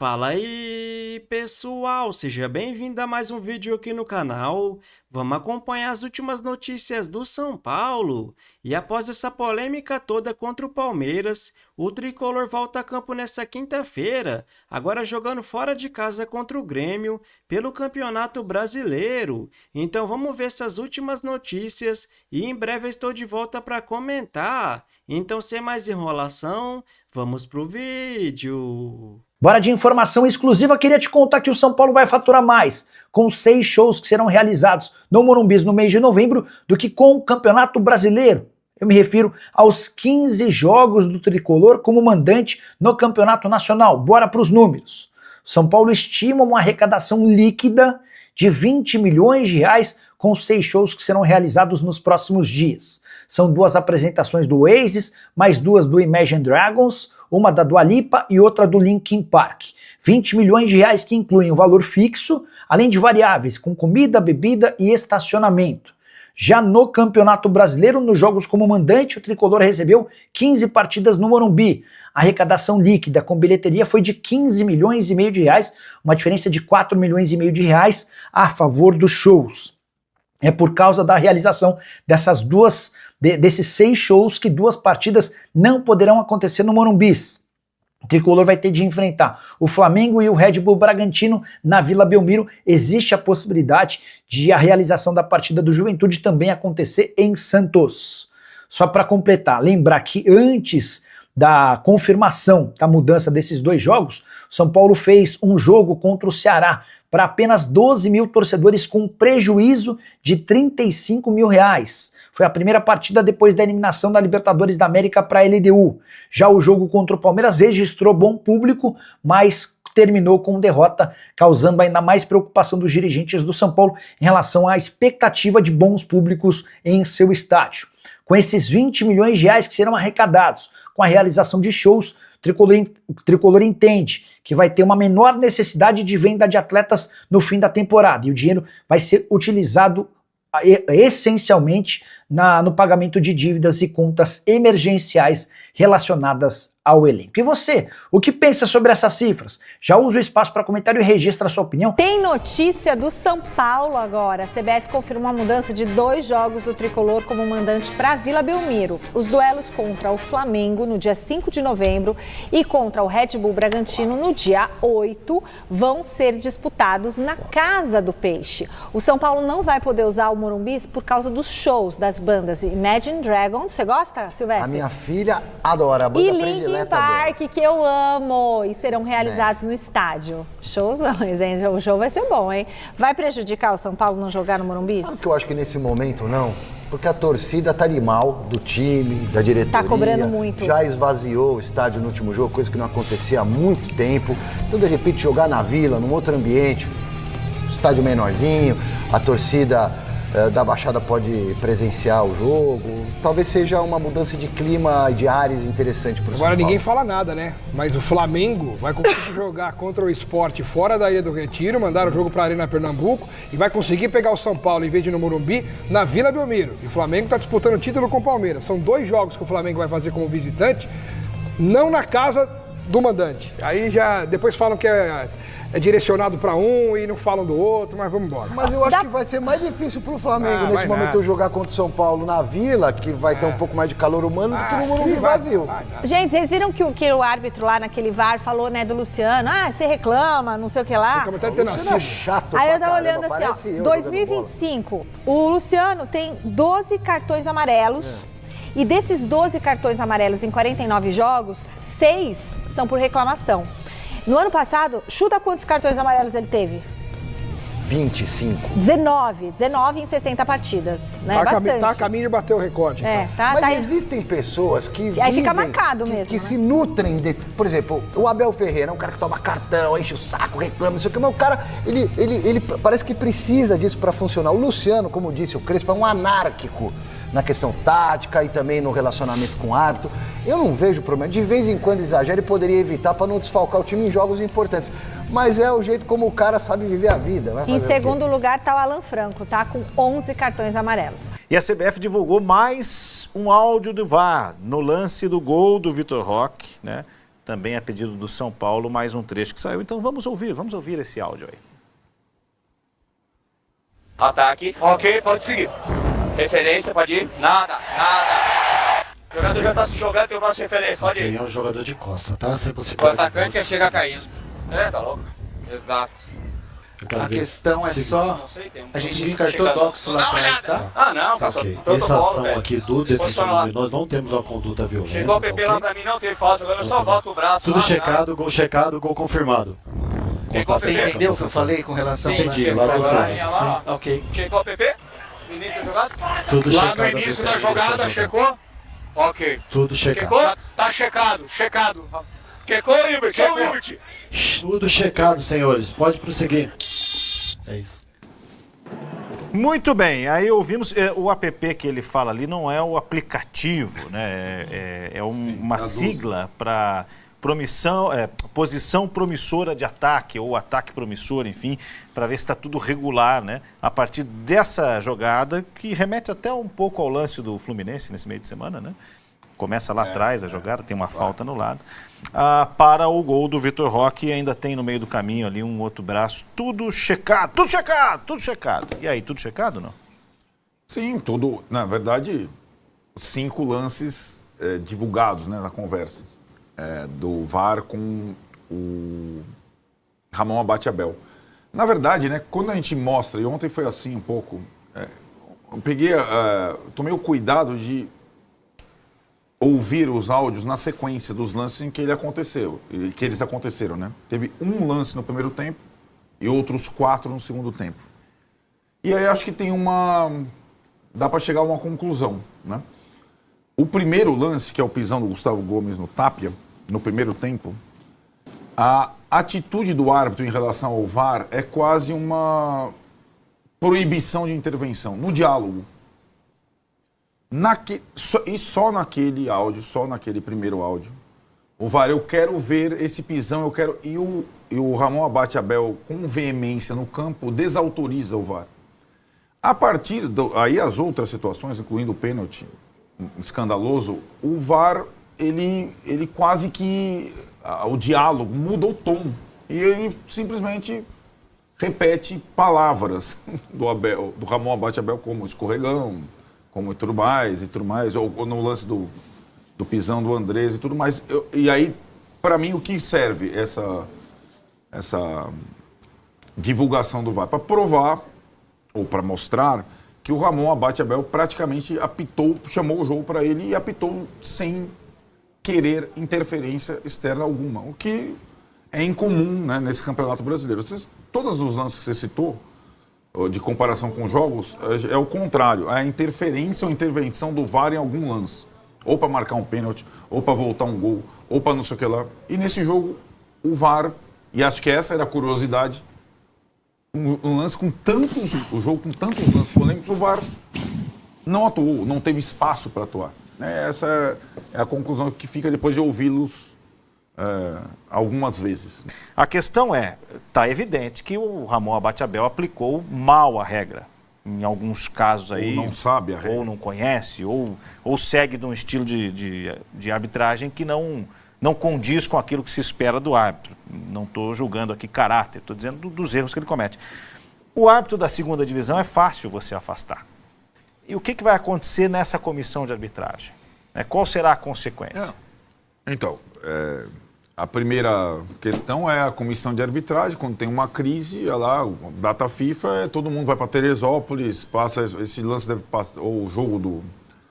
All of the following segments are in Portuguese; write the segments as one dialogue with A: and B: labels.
A: Fala aí, pessoal! Seja bem-vindo a mais um vídeo aqui no canal. Vamos acompanhar as últimas notícias do São Paulo. E após essa polêmica toda contra o Palmeiras, o tricolor volta a campo nessa quinta-feira, agora jogando fora de casa contra o Grêmio pelo Campeonato Brasileiro. Então vamos ver essas últimas notícias e em breve eu estou de volta para comentar. Então, sem mais enrolação, vamos pro vídeo.
B: Bora de informação exclusiva, queria te contar que o São Paulo vai faturar mais com 6 shows que serão realizados no Morumbi no mês de novembro do que com o Campeonato Brasileiro. Eu me refiro aos 15 jogos do tricolor como mandante no Campeonato Nacional. Bora para os números. São Paulo estima uma arrecadação líquida de 20 milhões de reais com 6 shows que serão realizados nos próximos dias. São 2 apresentações do Oasis, mais 2 do Imagine Dragons, uma da Dua Lipa e outra do Linkin Park. 20 milhões de reais que incluem o valor fixo, além de variáveis com comida, bebida e estacionamento. Já no Campeonato Brasileiro, nos jogos como mandante, o tricolor recebeu 15 partidas no Morumbi. A arrecadação líquida com bilheteria foi de 15 milhões e meio de reais, uma diferença de 4 milhões e meio de reais a favor dos shows. É por causa da realização desses 6 shows que 2 partidas não poderão acontecer no Morumbi. O tricolor vai ter de enfrentar o Flamengo e o Red Bull Bragantino na Vila Belmiro. Existe a possibilidade de a realização da partida do Juventude também acontecer em Santos. Só para completar, lembrar que antes da confirmação da mudança desses 2 jogos, São Paulo fez um jogo contra o Ceará para apenas 12 mil torcedores com prejuízo de 35 mil reais. Foi a primeira partida depois da eliminação da Libertadores da América para a LDU. Já o jogo contra o Palmeiras registrou bom público, mas terminou com derrota, causando ainda mais preocupação dos dirigentes do São Paulo em relação à expectativa de bons públicos em seu estádio. Com esses 20 milhões de reais que serão arrecadados com a realização de shows, o tricolor entende que vai ter uma menor necessidade de venda de atletas no fim da temporada e o dinheiro vai ser utilizado essencialmente no pagamento de dívidas e contas emergenciais relacionadas ao elenco. E você, o que pensa sobre essas cifras? Já usa o espaço para comentário e registra a sua opinião.
C: Tem notícia do São Paulo agora. A CBF confirmou a mudança de 2 jogos do tricolor como mandante para a Vila Belmiro. Os duelos contra o Flamengo no dia 5 de novembro e contra o Red Bull Bragantino no dia 8 vão ser disputados na Casa do Peixe. O São Paulo não vai poder usar o Morumbi por causa dos shows das bandas Imagine Dragons. Você gosta, Silvestre?
D: A minha filha adora a banda
C: e Linkin Park,
D: dela,
C: que eu amo, e serão realizados no estádio. Showzão, gente. O show vai ser bom, hein? Vai prejudicar o São Paulo não jogar no Morumbi?
D: Sabe o que eu acho que nesse momento não? Porque a torcida tá de mal do time, da diretoria.
C: Tá cobrando muito.
D: Já esvaziou o estádio no último jogo, coisa que não acontecia há muito tempo. Então, de repente, jogar na Vila, num outro ambiente, estádio menorzinho, a torcida da Baixada pode presenciar o jogo. Talvez seja uma mudança de clima e de ares interessante para o São Paulo.
E: Agora ninguém fala nada, né? Mas o Flamengo vai conseguir jogar contra o Sport fora da Ilha do Retiro, mandar o jogo para a Arena Pernambuco e vai conseguir pegar o São Paulo, em vez de ir no Morumbi, na Vila Belmiro. E o Flamengo está disputando o título com o Palmeiras. São 2 jogos que o Flamengo vai fazer como visitante, não na casa do mandante. Aí já depois falam que é direcionado para um e não falam do outro, mas vamos embora.
D: Mas eu acho que vai ser mais difícil pro Flamengo nesse momento jogar contra o São Paulo na Vila, que vai ter um pouco mais de calor humano, do que no Morumbi vazio.
C: Gente, vocês viram que o árbitro lá naquele VAR falou, né, do Luciano? Ah, você reclama, não sei o que lá.
D: O Luciano é chato.
C: Aí eu tava olhando assim, ó, 2025, o Luciano tem 12 cartões amarelos e desses 12 cartões amarelos em 49 jogos, 6 são por reclamação. No ano passado, chuta quantos cartões amarelos ele teve?
D: 25.
C: 19 em 60 partidas, né? Bastante.
E: Tá a caminho de bater o recorde.
D: Mas existem pessoas que
C: aí fica marcado mesmo,
D: que
C: né?
D: se nutrem desse. Por exemplo, o Abel Ferreira é um cara que toma cartão, enche o saco, reclama, não sei o que, mas o cara, ele parece que precisa disso para funcionar. O Luciano, como disse o Crespo, é um anárquico na questão tática e também no relacionamento com o árbitro. Eu não vejo problema. De vez em quando exagera e poderia evitar para não desfalcar o time em jogos importantes. Mas é o jeito como o cara sabe viver a vida.
C: Em segundo lugar está o Alan Franco, tá? Com 11 cartões amarelos.
F: E a CBF divulgou mais um áudio do VAR no lance do gol do Vitor Roque, né? também a pedido do São Paulo, mais um trecho que saiu. Então vamos ouvir esse áudio aí.
G: Ataque. Ok, pode seguir. Referência, pode ir. Nada. O jogador já tá se jogando, tem o nosso referência, pode ir.
H: É um jogador de costa, tá? Se você
G: O atacante ia chegar caindo. Tá louco. Exato.
H: A questão é só, a gente descartou o Doxo lá atrás, tá?
G: Ah, não,
H: Tá ok. Essa ação aqui do defensor nós não temos uma conduta violenta.
G: Chegou o PP lá pra mim, não teve falta, agora eu só boto o braço.
H: Tudo checado, gol confirmado.
G: Você
H: entendeu o que eu falei com relação
G: ao
H: entendi, lá do lado. Ok.
G: Chegou o PP? No início da jogada?
H: Tudo
G: lá
H: checado.
G: no início da jogada, checou? Ok.
H: Tudo checado.
G: Checou? Tá checado. Checou, Hilbert?
H: Tudo checado, senhores. Pode prosseguir. É isso.
F: Muito bem, aí ouvimos, o app que ele fala ali não é o aplicativo, né? Uma sigla para posição promissora de ataque, ou ataque promissor, enfim, para ver se está tudo regular, né? A partir dessa jogada, que remete até um pouco ao lance do Fluminense nesse meio de semana, né? Começa lá atrás a jogada, tem uma falta no lado. Para o gol do Vitor Roque, ainda tem no meio do caminho ali um outro braço. Tudo checado. E aí, tudo checado ou não?
I: Sim, tudo. Na verdade, 5 lances divulgados, né, na conversa do VAR com o Ramon Abate-Abel. Na verdade, né, quando a gente mostra, e ontem foi assim um pouco, tomei o cuidado de ouvir os áudios na sequência dos lances em que eles aconteceram, né? Teve um lance no primeiro tempo e outros 4 no segundo tempo. E aí acho que dá para chegar a uma conclusão, né? O primeiro lance, que é o pisão do Gustavo Gomes no Tapia, no primeiro tempo, a atitude do árbitro em relação ao VAR é quase uma proibição de intervenção, no diálogo. Só naquele áudio, só naquele primeiro áudio, o VAR, eu quero ver esse pisão, e o Ramon Abate-Abel, com veemência no campo, desautoriza o VAR. A partir aí as outras situações, incluindo o pênalti escandaloso, o VAR, ele quase que, o diálogo muda o tom, e ele simplesmente repete palavras do Ramon Abate-Abel, como escorregão, como e tudo mais, ou no lance do pisão do Andrés e tudo mais. E aí, para mim, o que serve essa divulgação do VAR? Para provar, ou para mostrar, que o Ramon Abate-Abel praticamente apitou, chamou o jogo para ele e apitou sem querer interferência externa alguma, o que é incomum, né, nesse Campeonato Brasileiro. Todos os lances que você citou, de comparação com jogos, é o contrário. A interferência ou intervenção do VAR em algum lance. Ou para marcar um pênalti, ou para voltar um gol, ou para não sei o que lá. E nesse jogo, o VAR, e acho que essa era a curiosidade, o jogo com tantos lances polêmicos, o VAR não atuou, não teve espaço para atuar. Essa é a conclusão que fica depois de ouvi-los algumas vezes.
F: A questão está evidente que o Ramon Abate-Abel aplicou mal a regra. Em alguns casos aí...
I: Ou não sabe a regra.
F: Ou não conhece, ou segue de um estilo de arbitragem que não condiz com aquilo que se espera do árbitro. Não estou julgando aqui caráter, estou dizendo dos erros que ele comete. O árbitro da segunda divisão é fácil você afastar. E o que vai acontecer nessa comissão de arbitragem? Qual será a consequência?
I: Então, a primeira questão é a comissão de arbitragem. Quando tem uma crise, lá, data FIFA, todo mundo vai para Teresópolis, passa esse lance, ou o jogo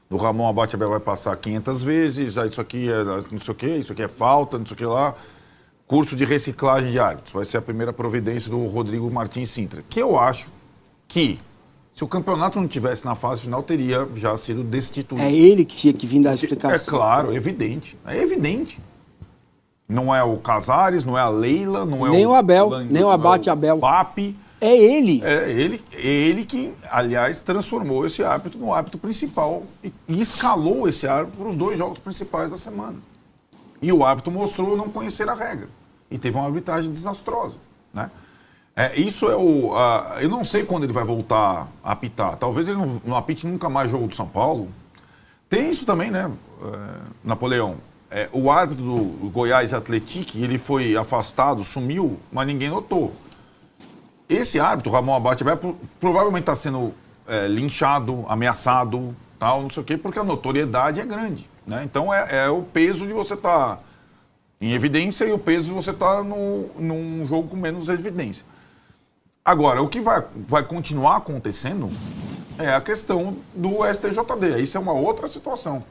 I: do Ramon Abate-Abel vai passar 500 vezes, isso aqui é não sei o quê, isso aqui é falta, não sei o que lá. Curso de reciclagem de árbitros, vai ser a primeira providência do Rodrigo Martins Sintra, que eu acho que, se o campeonato não tivesse na fase final, teria já sido destituído.
J: É ele que tinha que vir dar a explicação.
I: É claro, é evidente. Não é o Casares, não é a Leila, não é
J: nem o Abel, nem o Abate-Abel.
I: Papi.
J: É ele.
I: É ele que, aliás, transformou esse árbitro no árbitro principal e escalou esse árbitro para os 2 jogos principais da semana. E o árbitro mostrou não conhecer a regra. E teve uma arbitragem desastrosa, né? Isso é eu não sei quando ele vai voltar a apitar. Talvez ele não apite nunca mais jogo do São Paulo. Tem isso também, né, Napoleão? o árbitro do Goiás Atlético, ele foi afastado, sumiu, mas ninguém notou. Esse árbitro, Ramon Abate Abel, provavelmente está sendo linchado, ameaçado, tal, não sei o quê, porque a notoriedade é grande. Né? Então é o peso de você estar em evidência e o peso de você estar num jogo com menos evidência. Agora, o que vai continuar acontecendo é a questão do STJD. Isso é uma outra situação.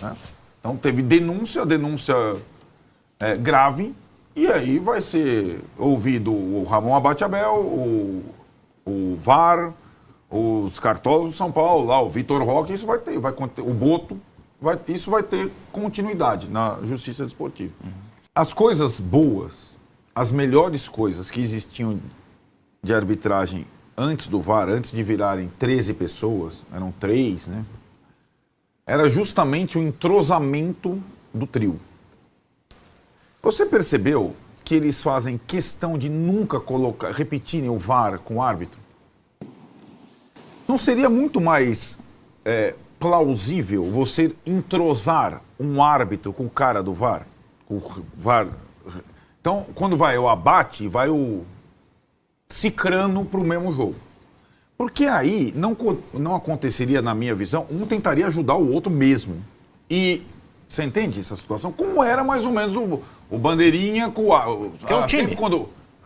I: Né? Então teve denúncia grave, e aí vai ser ouvido o Ramon Abate Abel, o VAR, os cartosos do São Paulo, lá, o Vitor Roque, isso vai ter, o Boto, isso vai ter continuidade na justiça desportiva. As coisas boas, as melhores coisas que existiam de arbitragem antes do VAR, antes de virarem 13 pessoas, eram 3, né? Era justamente o entrosamento do trio. Você percebeu que eles fazem questão de nunca repetirem o VAR com o árbitro? Não seria muito mais plausível você entrosar um árbitro com o cara do VAR? O VAR. Então, quando vai o Abate, vai o Cicrano para o mesmo jogo. Porque aí não aconteceria, na minha visão, um tentaria ajudar o outro mesmo. E você entende essa situação? Como era mais ou menos o Bandeirinha com o...
F: Tem um time.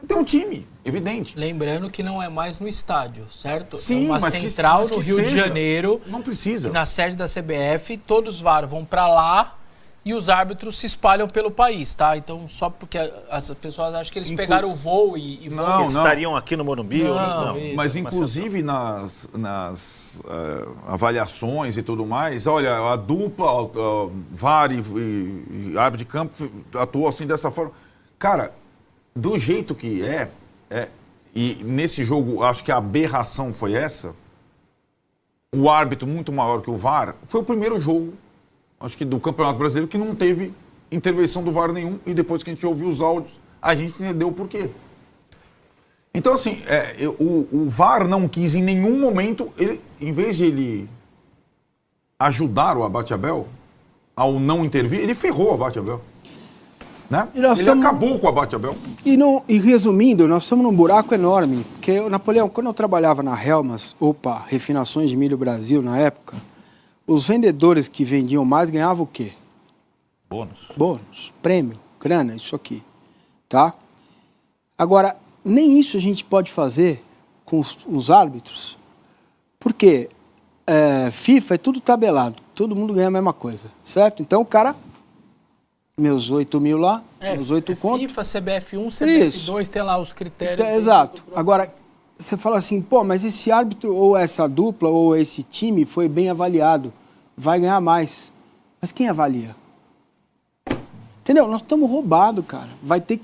I: Tem um time, evidente.
H: Lembrando que não é mais no estádio, certo?
I: Sim,
H: é uma
I: mas
H: central
I: que
H: no Rio de
I: seja.
H: Janeiro.
I: Não precisa.
H: Na sede da CBF, todos os VAR vão para lá e os árbitros se espalham pelo país, tá? Então, só porque as pessoas acham que eles pegaram o voo e
F: não, estariam aqui no Morumbi?
H: Não.
I: Mas, inclusive, nas avaliações e tudo mais, olha, a dupla, VAR e árbitro de campo atuou assim, dessa forma. Cara, do jeito que e nesse jogo, acho que a aberração foi essa, o árbitro muito maior que o VAR, foi o primeiro jogo, acho que do Campeonato Brasileiro, que não teve intervenção do VAR nenhum, e depois que a gente ouviu os áudios, a gente entendeu o porquê. Então, assim, o VAR não quis em nenhum momento, em vez de ele ajudar o Abate Abel ao não intervir, ele ferrou o Abate Abel. Né? Ele acabou com o Abate Abel.
J: E resumindo, nós estamos num buraco enorme, porque, Napoleão, quando eu trabalhava na Helmas, Refinações de Milho Brasil, na época, os vendedores que vendiam mais ganhavam o quê? Bônus, prêmio, grana, isso aqui, tá? Agora, nem isso a gente pode fazer com os árbitros, porque FIFA é tudo tabelado, todo mundo ganha a mesma coisa, certo? Então o cara, meus 8 mil lá, meus 8 contos.
H: FIFA, CBF1, CBF2, tem lá os critérios.
J: Exato. Agora, você fala assim, mas esse árbitro, ou essa dupla, ou esse time foi bem avaliado, vai ganhar mais. Mas quem avalia? Entendeu? Nós estamos roubados, cara. Vai ter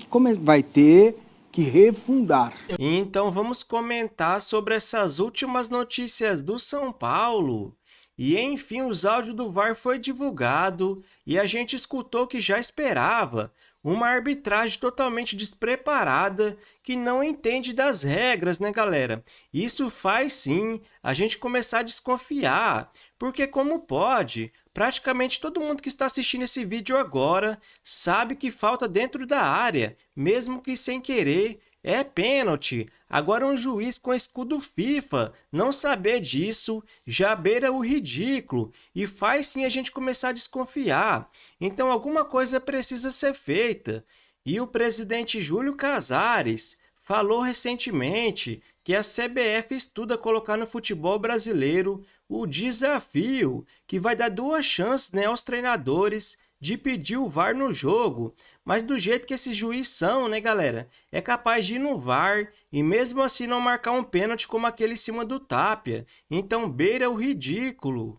J: que refundar.
A: Então vamos comentar sobre essas últimas notícias do São Paulo. E enfim, os áudios do VAR foi divulgado e a gente escutou o que já esperava. Uma arbitragem totalmente despreparada, que não entende das regras, né, galera? Isso faz sim a gente começar a desconfiar, porque como pode? Praticamente todo mundo que está assistindo esse vídeo agora sabe que falta dentro da área, mesmo que sem querer. É pênalti. Agora um juiz com escudo FIFA não saber disso já beira o ridículo e faz sim a gente começar a desconfiar. Então alguma coisa precisa ser feita. E o presidente Júlio Casares falou recentemente que a CBF estuda colocar no futebol brasileiro o desafio que vai dar 2 chances, né, aos treinadores de pedir o VAR no jogo, mas do jeito que esses juízes são, né, galera? É capaz de ir no VAR e mesmo assim não marcar um pênalti como aquele em cima do Tapia. Então beira o ridículo.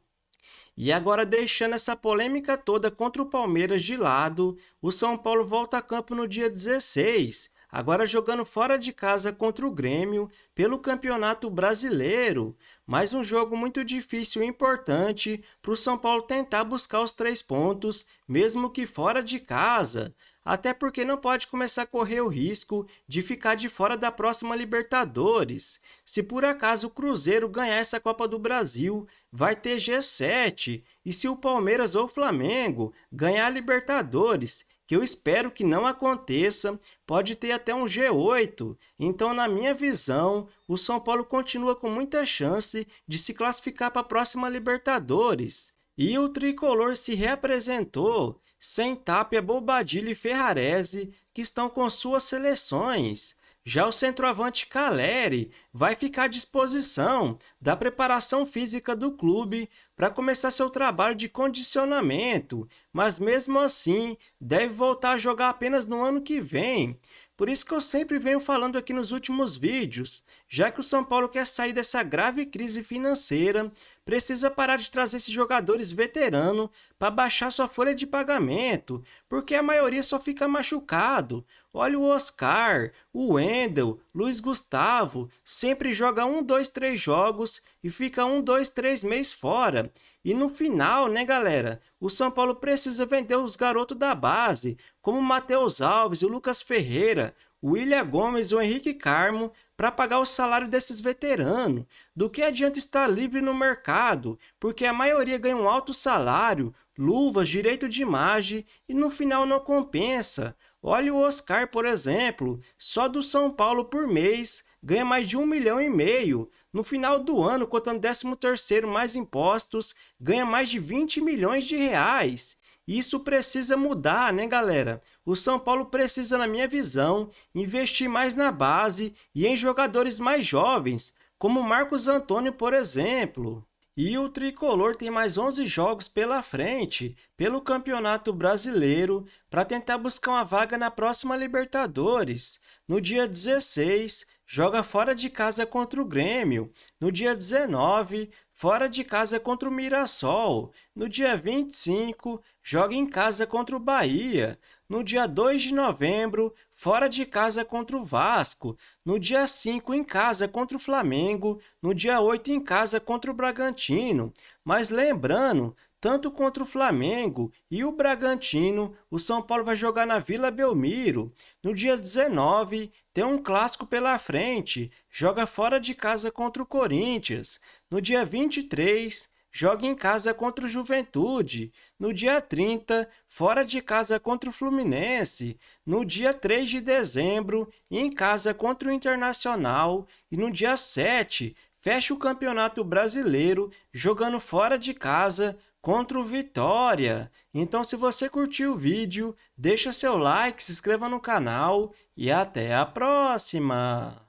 A: E agora, deixando essa polêmica toda contra o Palmeiras de lado, o São Paulo volta a campo no dia 16, agora jogando fora de casa contra o Grêmio pelo Campeonato Brasileiro. mas um jogo muito difícil e importante para o São Paulo tentar buscar os 3 pontos, mesmo que fora de casa. Até porque não pode começar a correr o risco de ficar de fora da próxima Libertadores. Se por acaso o Cruzeiro ganhar essa Copa do Brasil, vai ter G7. E se o Palmeiras ou o Flamengo ganhar a Libertadores, que eu espero que não aconteça, pode ter até um G8. Então, na minha visão, o São Paulo continua com muita chance de se classificar para a próxima Libertadores. E o tricolor se reapresentou sem Tapia, Bobadilla e Ferrarese, que estão com suas seleções. Já o centroavante Caleri vai ficar à disposição da preparação física do clube para começar seu trabalho de condicionamento, mas mesmo assim deve voltar a jogar apenas no ano que vem. Por isso que eu sempre venho falando aqui nos últimos vídeos, já que o São Paulo quer sair dessa grave crise financeira, precisa parar de trazer esses jogadores veteranos para baixar sua folha de pagamento, porque a maioria só fica machucado. Olha o Oscar, o Wendel, Luiz Gustavo, sempre joga 1, 2, 3 jogos e fica 1, 2, 3 meses fora. E no final, né, galera, o São Paulo precisa vender os garotos da base, como o Matheus Alves, o Lucas Ferreira, o William Gomes e o Henrique Carmo, para pagar o salário desses veteranos. Do que adianta estar livre no mercado, porque a maioria ganha um alto salário, luvas, direito de imagem e no final não compensa. Olha o Oscar, por exemplo, só do São Paulo por mês ganha mais de 1,5 milhão. No final do ano, contando 13º mais impostos, ganha mais de 20 milhões de reais. Isso precisa mudar, né, galera? O São Paulo precisa, na minha visão, investir mais na base e em jogadores mais jovens, como Marcos Antônio, por exemplo. E o tricolor tem mais 11 jogos pela frente, pelo Campeonato Brasileiro, para tentar buscar uma vaga na próxima Libertadores. No dia 16, joga fora de casa contra o Grêmio. No dia 19, fora de casa contra o Mirassol. No dia 25, joga em casa contra o Bahia. No dia 2 de novembro, fora de casa contra o Vasco. No dia 5, em casa contra o Flamengo. No dia 8, em casa contra o Bragantino. Mas lembrando, tanto contra o Flamengo e o Bragantino, o São Paulo vai jogar na Vila Belmiro. No dia 19, tem um clássico pela frente, joga fora de casa contra o Corinthians. No dia 23, joga em casa contra o Juventude. No dia 30, fora de casa contra o Fluminense. No dia 3 de dezembro, em casa contra o Internacional. E no dia 7, fecha o Campeonato Brasileiro jogando fora de casa contra o Vitória. Então, se você curtiu o vídeo, deixa seu like, se inscreva no canal e até a próxima!